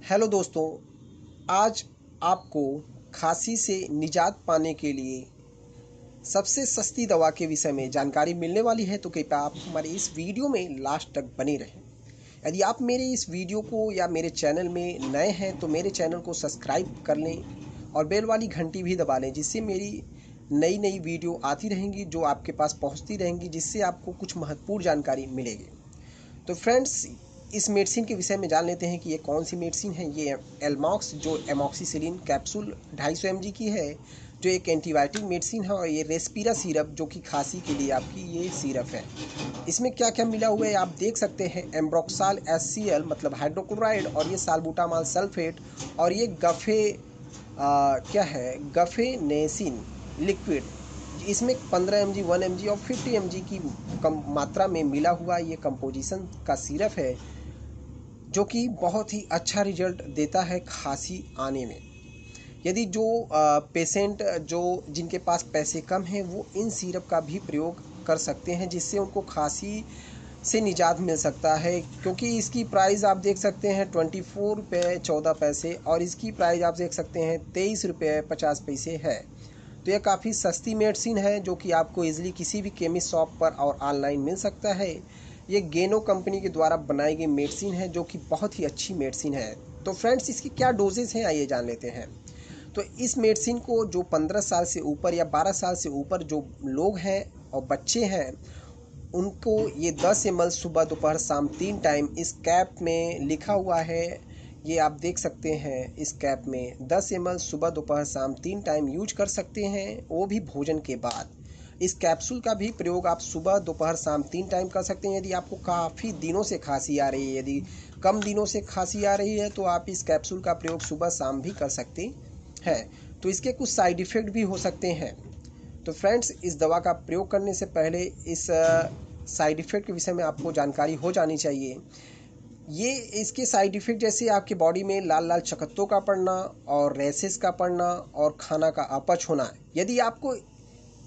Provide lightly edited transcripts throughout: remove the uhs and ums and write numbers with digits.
Hello दोस्तों, आज आपको खांसी से निजात पाने के लिए सबसे सस्ती दवा के विषय में जानकारी मिलने वाली है। तो कृपया आप हमारे इस वीडियो में लास्ट तक बने रहें। यदि आप मेरे इस वीडियो को या मेरे चैनल में नए हैं तो मेरे चैनल को सब्सक्राइब कर लें और बेल वाली घंटी भी दबा लें, जिससे मेरी नई नई वीडियो आती रहेंगी, जो आपके पास पहुंचती रहेंगी, जिससे आपको कुछ महत्वपूर्ण जानकारी मिलेगी। तो फ्रेंड्स, इस मेडिसिन के विषय में जान लेते हैं कि ये कौन सी मेडिसिन है। ये एलमॉक्स जो एमॉक्सिसिलिन कैप्सूल 250 mg की है, जो एक एंटीबायोटिक मेडिसिन है। और ये रेस्पिरा सिरप जो कि खांसी के लिए आपकी ये सिरप है। इसमें क्या क्या मिला हुआ है आप देख सकते हैं। एम्ब्रोक्साल HCl मतलब हाइड्रोक्लोराइड, और ये साल्बुटामॉल सल्फेट, और ये क्या है गफेनेसिन लिक्विड। इसमें 15 mg 1 mg और 50 mg की कम मात्रा में मिला हुआ ये कंपोजिशन का सिरप है, जो कि बहुत ही अच्छा रिजल्ट देता है खांसी आने में। यदि जो पेशेंट जो जिनके पास पैसे कम हैं, वो इन सिरप का भी प्रयोग कर सकते हैं, जिससे उनको खांसी से निजात मिल सकता है। क्योंकि इसकी प्राइस आप देख सकते हैं 24 रुपये 14 पैसे, और इसकी प्राइस आप देख सकते हैं 23 रुपये 50 पैसे है। तो यह काफ़ी सस्ती मेडिसिन है, जो कि आपको इजीली किसी भी केमिस्ट शॉप पर और ऑनलाइन मिल सकता है। ये गेनो कंपनी के द्वारा बनाई गई मेडिसिन है, जो कि बहुत ही अच्छी मेडिसिन है। तो फ्रेंड्स, इसकी क्या डोजेस हैं आइए जान लेते हैं। तो इस मेडिसिन को जो 15 साल से ऊपर या 12 साल से ऊपर जो लोग हैं और बच्चे हैं, उनको ये 10 ml सुबह दोपहर शाम 3 टाइम, इस कैप में लिखा हुआ है, ये आप देख सकते हैं। इस कैप में 10 ml सुबह दोपहर शाम 3 टाइम यूज कर सकते हैं, वो भी भोजन के बाद। इस कैप्सूल का भी प्रयोग आप सुबह दोपहर शाम 3 टाइम कर सकते हैं। यदि आपको काफ़ी दिनों से खांसी आ रही है, यदि कम दिनों से खांसी आ रही है, तो आप इस कैप्सूल का प्रयोग सुबह शाम भी कर सकते हैं। तो इसके कुछ साइड इफ़ेक्ट भी हो सकते हैं। तो फ्रेंड्स, इस दवा का प्रयोग करने से पहले इस साइड इफ़ेक्ट के विषय में आपको जानकारी हो जानी चाहिए। ये इसके साइड इफ़ेक्ट जैसे आपकी बॉडी में लाल लाल चकत्तों का पड़ना, और रैसेस का पड़ना, और खाना का अपच होना। यदि आपको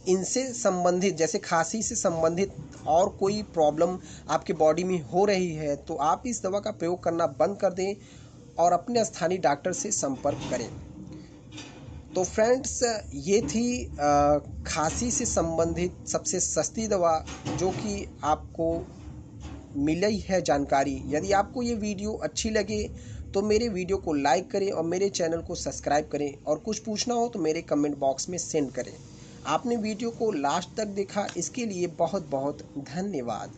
इनसे संबंधित, जैसे खांसी से संबंधित और कोई प्रॉब्लम आपके बॉडी में हो रही है, तो आप इस दवा का प्रयोग करना बंद कर दें और अपने स्थानीय डॉक्टर से संपर्क करें। तो फ्रेंड्स, ये थी खांसी से संबंधित सबसे सस्ती दवा, जो कि आपको मिली है जानकारी। यदि आपको ये वीडियो अच्छी लगे तो मेरे वीडियो को लाइक करें और मेरे चैनल को सब्सक्राइब करें, और कुछ पूछना हो तो मेरे कमेंट बॉक्स में सेंड करें। आपने वीडियो को लास्ट तक देखा, इसके लिए बहुत बहुत धन्यवाद।